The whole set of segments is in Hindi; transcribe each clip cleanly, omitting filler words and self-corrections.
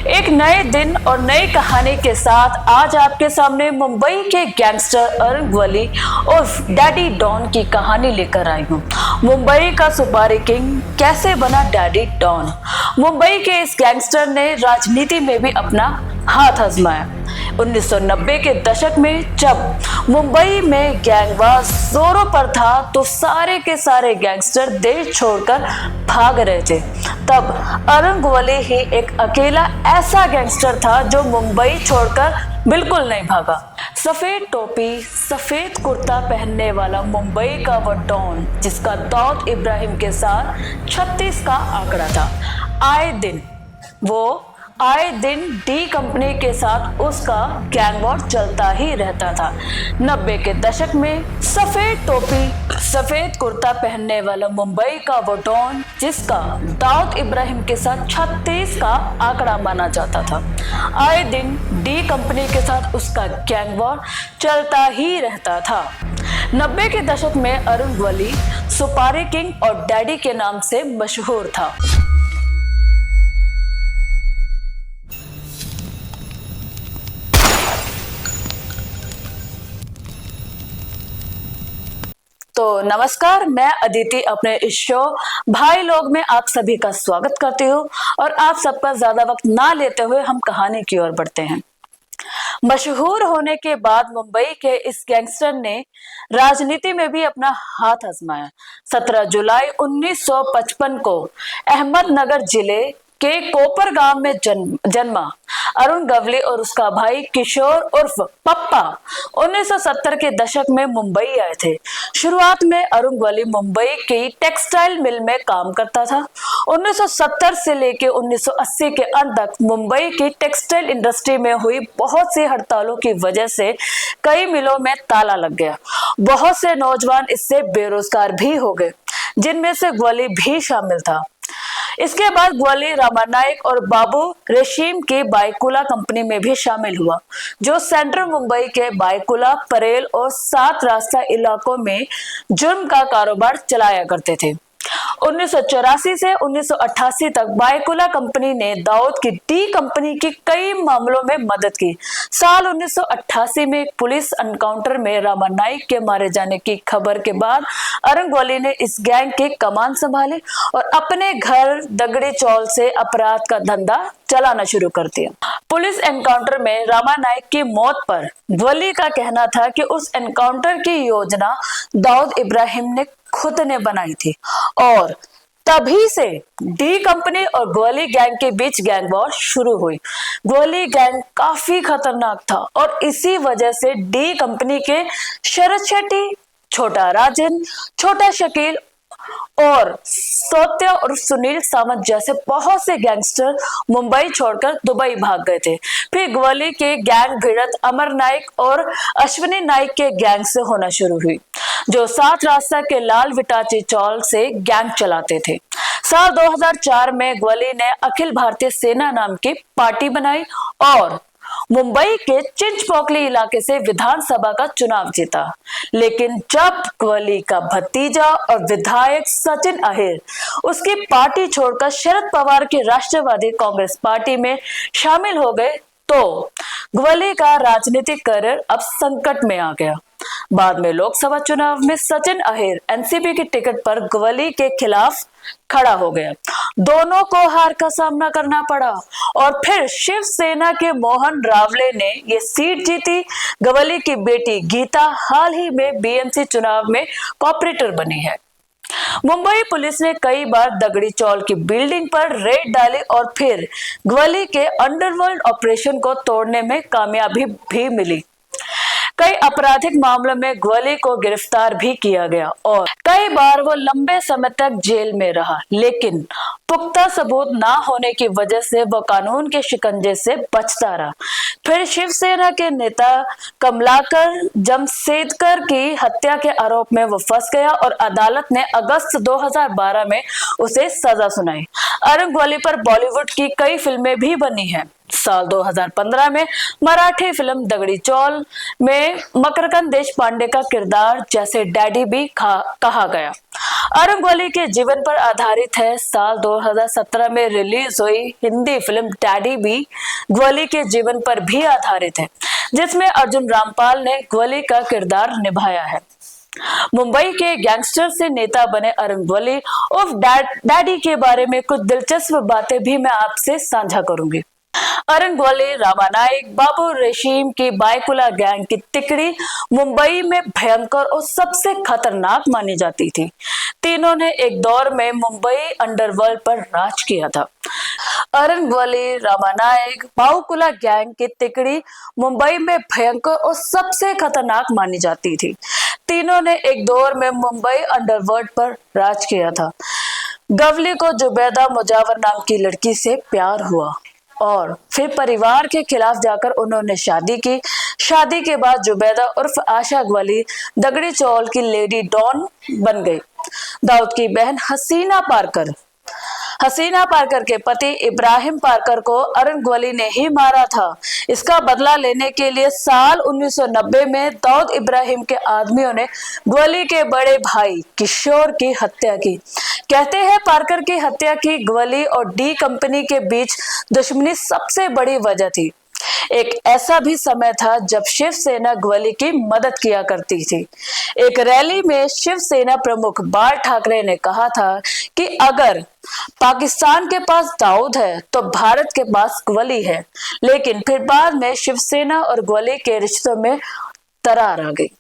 एक नए दिन और नई कहानी के साथ आज आपके सामने मुंबई के गैंगस्टर अरुण ग्वली उर्फ डैडी डॉन की कहानी लेकर आई हूँ। मुंबई का सुपारी किंग कैसे बना डैडी डॉन। मुंबई के इस गैंगस्टर ने राजनीति में भी अपना हाथ आजमाया। 1990 के दशक में जब मुंबई में गैंगवार जोरों पर था तो सारे के सारे गैंगस्टर देश छोड़कर भाग रहे थे। तब अरुण ग्वली ही एक अकेला ऐसा गैंगस्टर था जो मुंबई छोड़कर बिल्कुल नहीं भागा। सफेद टोपी सफेद कुर्ता पहनने वाला मुंबई का वो डॉन जिसका दाऊद इब्राहिम के साथ 36 का आंकड़ा था। आए दिन डी कंपनी के साथ उसका गैंग वॉर चलता ही रहता था। 90 के दशक में सफेद टोपी सफेद कुर्ता पहनने वाला मुंबई का वो डॉन जिसका दाऊद इब्राहिम के साथ 36 का आंकड़ा माना जाता था। आए दिन डी कंपनी के साथ उसका गैंग वॉर चलता ही रहता था। 90 के दशक में अरुण ग्वली सुपारी किंग और डैडी के नाम से मशहूर था। तो नमस्कार, मैं अदिति अपने इस शो भाई लोग में आप सभी का स्वागत करती हूँ और आप सबका ज्यादा वक्त ना लेते हुए हम कहानी की ओर बढ़ते हैं। मशहूर होने के बाद मुंबई के इस गैंगस्टर ने राजनीति में भी अपना हाथ आजमाया। 17 जुलाई 1955 को अहमदनगर जिले के कोपर गांव में जन्मा अरुण ग्वली और उसका भाई किशोर उर्फ पप्पा 1970 के दशक में मुंबई आए थे। शुरुआत में अरुण ग्वली मुंबई की टेक्सटाइल मिल में काम करता था। 1970 से लेकर 1980 के अंत तक मुंबई की टेक्सटाइल इंडस्ट्री में हुई बहुत सी हड़तालों की वजह से कई मिलों में ताला लग गया। बहुत से नौजवान इससे बेरोजगार भी हो गए, जिनमें से ग्वली भी शामिल था। इसके बाद ग्वली रामानायक और बाबू रेशीम की बायकुला कंपनी में भी शामिल हुआ, जो सेंट्रल मुंबई के बायकुला, परेल और 7 रास्ता इलाकों में जुर्म का कारोबार चलाया करते थे। 1984 से 1988 तक बायकुला कंपनी ने दाऊद की डी कंपनी की कई मामलों में मदद की। साल 1988 में एक पुलिस एनकाउंटर में रामानायक के मारे जाने की खबर के बाद अरुण ग्वली ने इस गैंग की कमान संभाली और अपने घर दगड़ी चौल से अपराध का धंधा चलाना शुरू कर दिया। पुलिस एनकाउंटर में रामानायक की मौत पर ग्वली का कहना था कि उस एनकाउंटर की योजना दाऊद इब्राहिम ने खुद ने बनाई थी और तभी से डी कंपनी और ग्वली गैंग के बीच गैंग वॉर शुरू हुई। ग्वली गैंग काफी खतरनाक था और इसी वजह से डी कंपनी के शरद शेट्टी, छोटा राजन, छोटा शकील और सौत्या और सुनील सामंत जैसे बहुत से गैंगस्टर मुंबई छोड़कर दुबई भाग गए थे। फिर ग्वली के गैंग भिड़त अमर नाइक और अश्विनी नाइक के गैंग से होना शुरू हुई, जो 7 रास्ता के लाल विटाची चौल से गैंग चलाते थे। साल 2004 में ग्वली ने अखिल भारतीय सेना नाम की पार्टी बनाई और मुंबई के चिंचपोकली इलाके से विधानसभा का चुनाव जीता। लेकिन जब ग्वली का भतीजा और विधायक सचिन अहिर उसकी पार्टी छोड़कर शरद पवार की राष्ट्रवादी कांग्रेस पार्टी में शामिल हो गए तो ग्वली का राजनीतिक करियर अब संकट में आ गया। बाद में लोकसभा चुनाव में सचिन अहिर एनसीपी की टिकट पर ग्वली के खिलाफ खड़ा हो गया। दोनों को हार का सामना करना पड़ा और फिर शिवसेना के मोहन रावले ने ये सीट जीती। ग्वली की बेटी गीता हाल ही में बीएमसी चुनाव में कॉर्पोरेटर बनी है। मुंबई पुलिस ने कई बार दगड़ी चौल की बिल्डिंग पर रेड डाली और फिर ग्वली के अंडरवर्ल्ड ऑपरेशन को तोड़ने में कामयाबी भी मिली। कई आपराधिक मामलों में ग्वली को गिरफ्तार भी किया गया और कई बार वो लंबे समय तक जेल में रहा, लेकिन पुख्ता सबूत ना होने की वजह से वो कानून के शिकंजे से बचता रहा। फिर शिवसेना के नेता कमलाकर जमशेदकर की हत्या के आरोप में वो फंस गया और अदालत ने अगस्त 2012 में उसे सजा सुनाई। अरुण ग्वली पर बॉलीवुड की कई फिल्में भी बनी हैं। साल 2015 में मराठी फिल्म दगड़ी चौल में मकरकंद देशपांडे का किरदार जैसे डैडी भी कहा गया। अरुण ग्वाली के जीवन पर आधारित है। साल 2017 में रिलीज हुई हिंदी फिल्म डैडी भी ग्वाली के जीवन पर भी आधारित है, जिसमें अर्जुन रामपाल ने ग्वाली का किरदार निभाया है। मुंबई के गैंगस्टर से नेता बने अरुण ग्वाली उर्फ डैडी के बारे में कुछ दिलचस्प बातें भी मैं आपसे साझा करूंगी। अरुण ग्वाली, रामा नाइक, बाबू रेशीम की बायकुला गैंग की तिकड़ी मुंबई में भयंकर और सबसे खतरनाक मानी जाती थी। तीनों ने एक दौर में मुंबई अंडरवर्ल्ड पर राज किया था। अरुण ग्वाली, रामा नाइक, बायकुला गैंग की तिकड़ी मुंबई में भयंकर और सबसे खतरनाक मानी जाती थी। तीनों ने एक दौर में मुंबई अंडरवर्ल्ड पर राज किया था। ग्वाली को जुबैदा मुजावर नाम की लड़की से प्यार हुआ और फिर परिवार के खिलाफ जाकर उन्होंने शादी की। शादी के बाद जुबैदा उर्फ आशा ग्वाली दगड़ी चौल की लेडी डॉन बन गई। दाऊद की बहन हसीना पारकर के पति इब्राहिम पारकर को अरुण ग्वाली ने ही मारा था। इसका बदला लेने के लिए साल 1990 में दाऊद इब्राहिम के आदमियों ने ग्वाली के बड़े भाई किशोर की हत्या की। कहते हैं पारकर की हत्या की ग्वाली और डी कंपनी के बीच दुश्मनी सबसे बड़ी वजह थी। एक ऐसा भी समय था जब शिवसेना ग्वाली की मदद किया करती थी। एक रैली में शिवसेना प्रमुख बाल ठाकरे ने कहा था कि अगर पाकिस्तान के पास दाऊद है तो भारत के पास ग्वाली है, लेकिन फिर बाद में शिवसेना और ग्वाली के रिश्तों में दरार आ गई।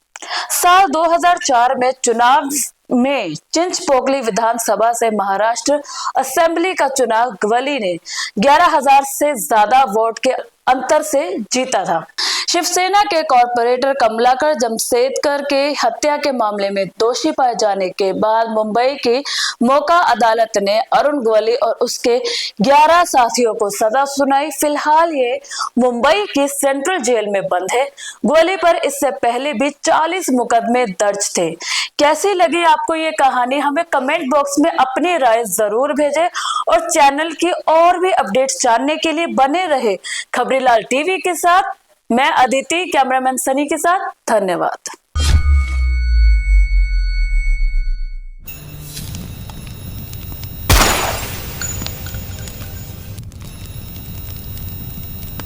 साल 2004 में चुनाव में चिंचपोकली विधानसभा से महाराष्ट्र असेंबली का चुनाव ग्वाली ने 11,000 से ज्यादा वोट के अंतर से जीता था। शिवसेना के कॉर्पोरेटर कमलाकर जमशेदकर के हत्या के मामले में दोषी पाए जाने के बाद मुंबई की मोका अदालत ने अरुण ग्वाली और उसके 11 साथियों को सजा सुनाई। फिलहाल ये मुंबई की सेंट्रल जेल में बंद है। ग्वाली पर इससे पहले भी 40 मुकदमे दर्ज थे। कैसी लगी आपको ये कहानी? हमें कमेंट बॉक्स में अपनी राय जरूर भेजें और चैनल की और भी अपडेट्स जानने के लिए बने रहे खबरीलाल टीवी के साथ। मैं अदिति, कैमरामैन सनी के साथ। धन्यवाद।